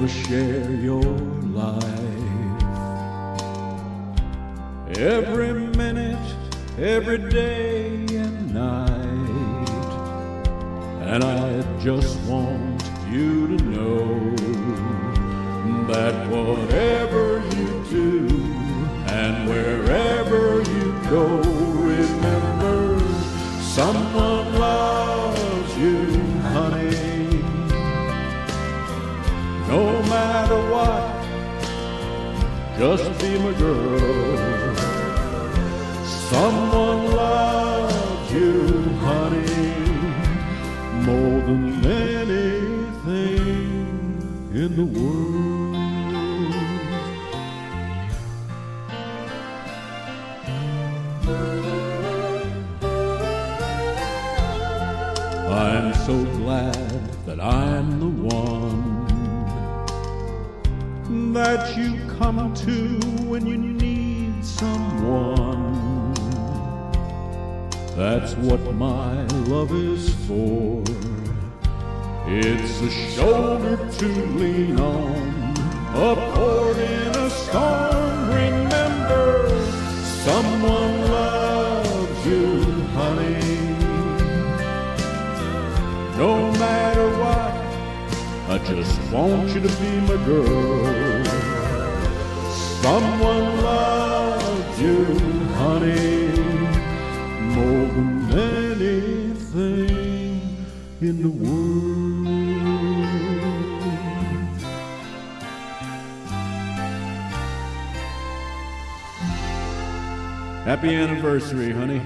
share your life. Every minute, every day and night. And I just want you to know that whatever you do and wherever you go, remember someone loves you, honey. No matter what, just be my girl. Someone loves you, honey, more than anything in the world. I'm so glad that I'm the one that you come to when you need someone. That's what my love is for. It's a shoulder to lean on, a port in a storm. Remember, someone loves you, honey. No matter what, I just want you to be my girl. Someone loves you, honey, more than anything in the world. Happy anniversary, honey.